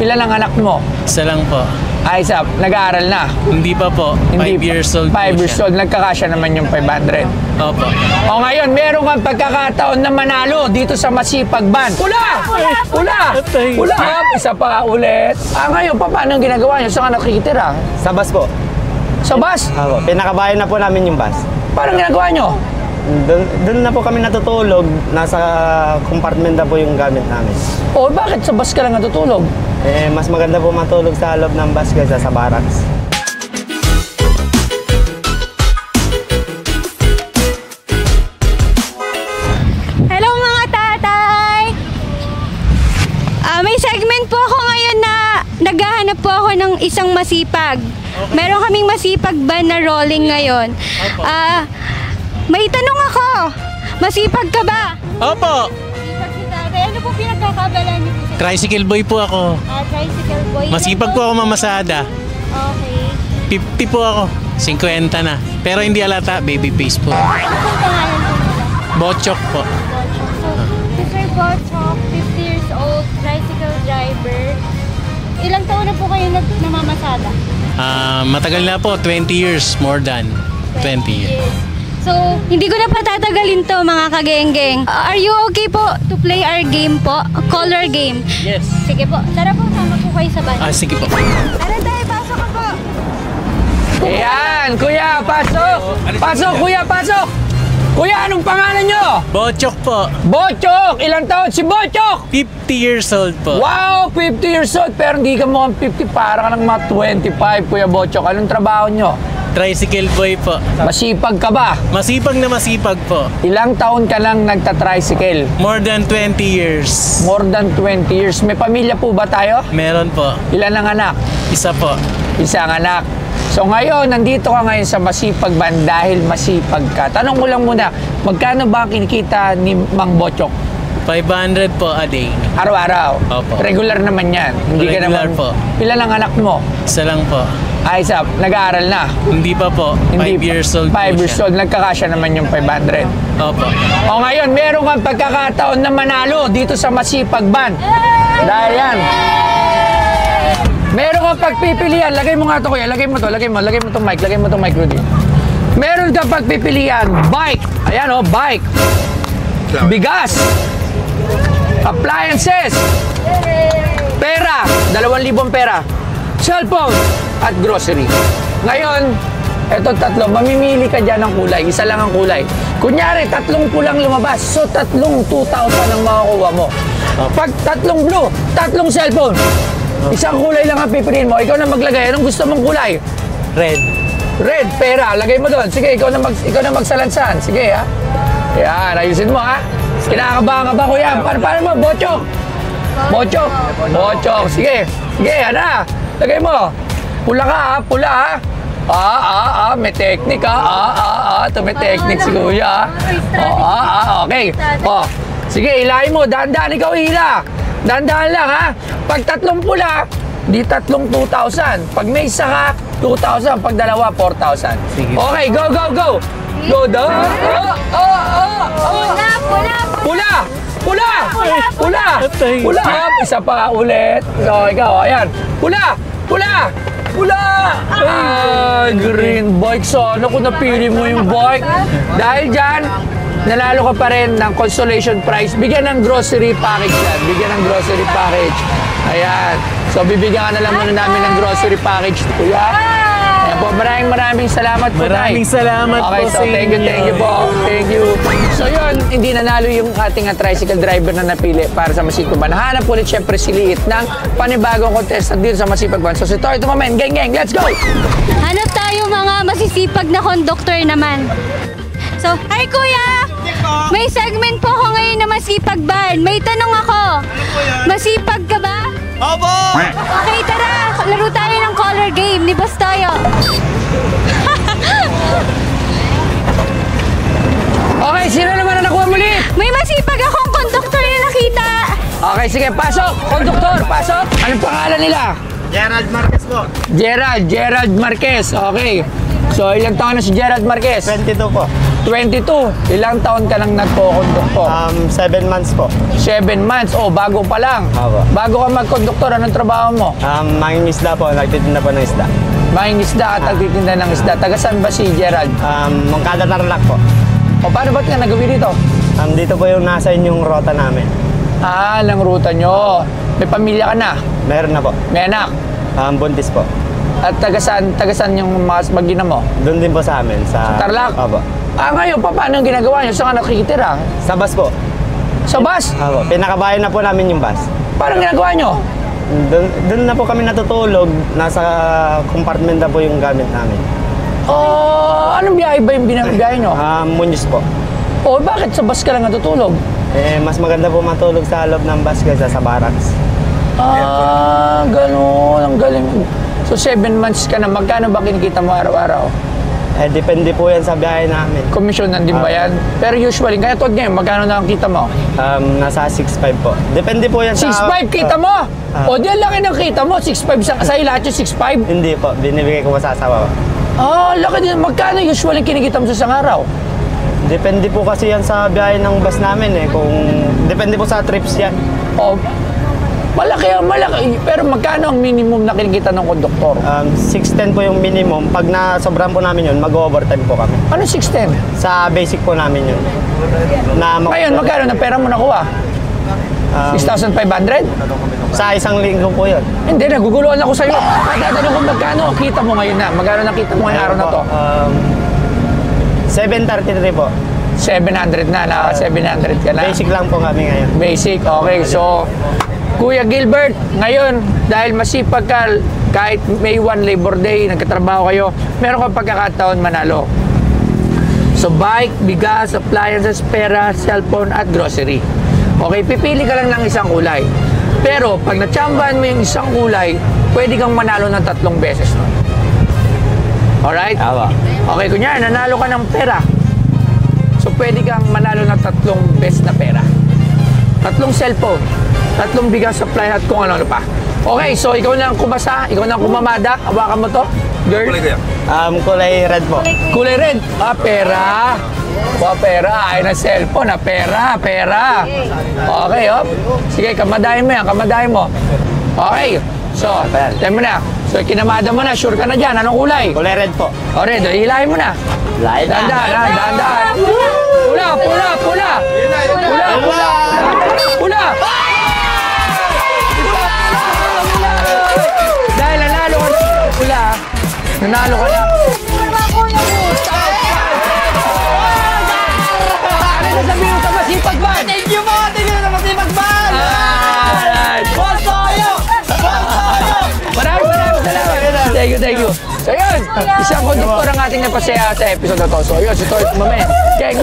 Ilan ang anak mo? Isa lang po. Ay, isa. Nag-aaral na? Hindi pa po. 5 years old 5 years old. Nagkakasya naman yung 500. Opo. O ngayon, meron kang pagkakataon na manalo dito sa Masipag Band. Pula! Pula! Pula! Isa pa ulit. Ngayon, paano ang ginagawa niyo? Saan ka nakikitira? Sa bus po. Sa bus? Opo. Pinakabayan na po namin yung bus. Paano ginagawa niyo? Doon na po kami natutulog. Nasa compartment na po yung gamit namin. O, bakit sa bus ka lang natutulog? Mas maganda po matulog sa loob ng bus kaysa sa barracks. Hello mga tatay! May segment po ako ngayon na naghahanap po ako ng isang masipag. Meron kaming masipag band na rolling ngayon. May tanong ako. Masipag ka ba? Opo! Masipag si tatay. Ano po pinagkakabalan niyo po? Tricycle boy po ako. Tricycle boy. Masipag po ako mamasada. Okay. 50 po ako. 50 na. Pero hindi alata, baby face po. Ano po pangalan po nila? Bochok po. Si Sir Bochok, 50 years old, tricycle driver. Ilang taon na po kayo namamasada? Matagal na po, 20 years, more than 20 years. So, hindi ko na patatagalin to mga kageng-geng. Are you okay po to play our game po? Color game? Yes. Sige po. Tara po, sama po kayo sa band. Sige po. Tara tayo, pasok ka po. Ayan, kuya, pasok! Pasok, kuya, pasok! Kuya, anong pangalan nyo? Bochok po. Bochok! Ilang taon si Bochok? 50 years old po. Wow, 50 years old. Pero hindi ka mukhang 50, parang ka ng mga 25, Kuya Bochok. Anong trabaho nyo? Tricycle boy po. Masipag ka ba? Masipag na masipag po. Ilang taon ka lang nagta-tricycle? More than 20 years. More than 20 years. May pamilya po ba tayo? Meron po. Ilan ang anak? Isa po. Isang anak. So ngayon, nandito ka ngayon sa Masipag Band dahil masipag ka. Tanong mo lang muna, magkano ba kinikita ni Mang Bochok? 500 po a day. Araw-araw? Opo. Regular naman yan. Hindi Regular ka naman, po. Ilan ang anak mo? Isa lang po. Isa. Nag-aaral na? Hindi pa po. 5 years old 5 po years siya. old. Nagkakasya naman yung 500. Opo. O ngayon, meron kang pagkakataon na manalo dito sa Masipag Band. Dahil yan. Meron kang pagpipilian. Lagay mo nga ito, kuya. Lagay mo ito. Lagay mo itong mic. Lagay mo itong mic, Rudy. Meron kang pagpipilian. Bike. Ayan o, bike. Bigas. Appliances. Pera. 2,000 pera. Cellphone. At grocery. Ngayon, eto tatlo. Mamimili ka dyan ng kulay. Isa lang ang kulay. Kunyari, 3 pulang lumabas. So, 2,000 ang makakuha mo. Pag 3 blue, 3 cellphone. Isang kulay lang ang pipiliin mo. Ikaw na maglagay. Anong gusto mong kulay? Red. Red, pera. Lagay mo doon. Sige, ikaw na magsalansan. Sige, ha? Yan, ayusin mo, ha? Kinakabahan ka ba, kuya? Paano mo? Bochok! Bochok! Bochok! Sige, sige, ano? Lagay mo. Pula ka, ha? Pula, ha? May technique, ha? Ito may technique si kuya, ha? Okay. O, sige, ilahin mo. Dahan-dahan ikaw hila. Dahan-dahan lang, ha? Pag 3 pula, di 3 2,000. Pag may isa ka, 2,000. Pag dalawa, 4,000. Okay, go, go, go! Go down! Pula! Pula! Pula! Pula! Isa pa ulit. So, ikaw, ayan. Pula! Pula! Pula! Green bike. So, ano kung napili mo yung bike? Dahil dyan, nanalo ka pa rin ng consolation prize. Bigyan ng grocery package yan. Bigyan ng grocery package. Ayan. So, bibigyan ka na lang muna namin ng grocery package, kuya. Ayan po, maraming salamat po, tay. Maraming salamat okay, po so sa inyo. thank you po. Thank you. So yun, hindi nanalo yung ating tricycle driver na napili para sa Masipag Band. Hanap ulit syempre si Liit ng panibagong contestant dito sa Masipag Band. So si Toy, moment, geng, let's go! Hanap tayo mga masisipag na conductor naman. So, hi kuya! May segment po ako ngayon na Masipag Band. May tanong ako. Masipag ka ba? Opo! Okay, tara! Laro tayo ng color game. Libas tayo. Okay, sino naman na nakuha muli? May masipag akong conductor na nakita. Okay, sige, pasok! Konduktor, pasok! Anong pangalan nila? Gerald Marquez po. Gerald Marquez. Okay. So, ilang taon na si Gerald Marquez? 22 po. 22. Ilang taon ka nang nagpo-konduktor? 7 months po. 7 months. Oh, bago pa lang. Opo. Bago ka magkonduktor, anong trabaho mo? Manging isda po, nagtitinda po ng isda. Manging isda at nagtitinda ng isda. Taga saan ba si Gerald? Mongkada Tarlac po. O, paano ba't ka nagawi dito? Dito po yung nasa inyong rota namin. Lang ruta nyo. May pamilya ka na? Meron na po. May anak? Buntis po. At taga saan yung mga magina mo? Doon din po sa amin. Sa Tarlac? Opo. Ngayon, paano ang ginagawa nyo? Saan ka nakikitira? Sa bus po. Sa bus? Opo. Pinakabayan na po namin yung bus. Paano ginagawa nyo? Doon na po kami natutulog. Nasa compartment na po yung gamit namin. Anong biyahe ba yung binabiyahe nyo? Munyos po. Bakit sa bus ka lang natutulog? Mas maganda po matulog sa loob ng bus kaysa sa barracks. Ganun. Ang galing. So, 7 months ka na. Magkano ba kinikita mo araw-araw? Depende po yan sa biyahe namin. Commission din ba yan? Pero usually, kaya tulad ngayon, magkano na ang kita mo? Nasa 6.5 po. Depende po yan sa... 6.5 kita mo? Di ang laki ng kita mo. 6.5 sa'yo lahat yung 6.5? Hindi po. Binibigay ko sa asawa ko. Laki din. Magkano usually kinikita mo sa isang araw? Depende po kasi yan sa biyahe ng bus namin eh. Depende po sa trips yan. Malaki. Pero magkano ang minimum na kinikita ng konduktor? 6.10 po yung minimum. Pag nasobrahan po namin yun, mag-overtime po kami. Ano 6.10? Sa basic po namin yun. Ngayon, magkano na pera mo nakuha? 6,500? Sa isang linggo po yun. Hindi, naguguluhan ako sa'yo. Tatanong ko magkano kita mo ngayon na? Magkano nakita mo ngayong araw na to? 733 po. 700 na, naka 700 ka na. Basic lang po kami ngayon. Basic, okay. So, Kuya Gilbert, ngayon, dahil masipag ka, kahit May 1 Labor Day, nagkatrabaho kayo, meron kang pagkakataon manalo. So, bike, bigas, appliances, pera, cellphone, at grocery. Okay, pipili ka lang ng isang kulay. Pero, pag natsambahan mo yung isang kulay, pwede kang manalo ng 3 beses. Alright? Okay, kunyari, nanalo ka ng pera. So, pwede kang manalo ng 3 beses na pera. 3 cellphone, 3 bigas supply at kung ano-ano pa. Okay, so ikaw na ang kumasa, ikaw na ang kumamada. Hawakan mo to, girl. Kulay red po. Kulay red. Pera. Pera. Ay na cellphone, pera. Okay, sige, kamadahin mo yan, kamadahin mo. Okay, so, tayo mo na. So, kinamada mo na, sure ka na dyan. Anong kulay? Kulay red po. O, red, hilahin mo na. Dahan-dahan. Pula. Dahil nanalo ka na pula. Nanalo ka na. Ano sasabihin mo sa masipag ban? Thank you sa masipag ban! Maraming salamat. Thank you. So yun, isang konduktor ang ating napasaya sa episode na to. So yun, si Toy Mamen. Geng.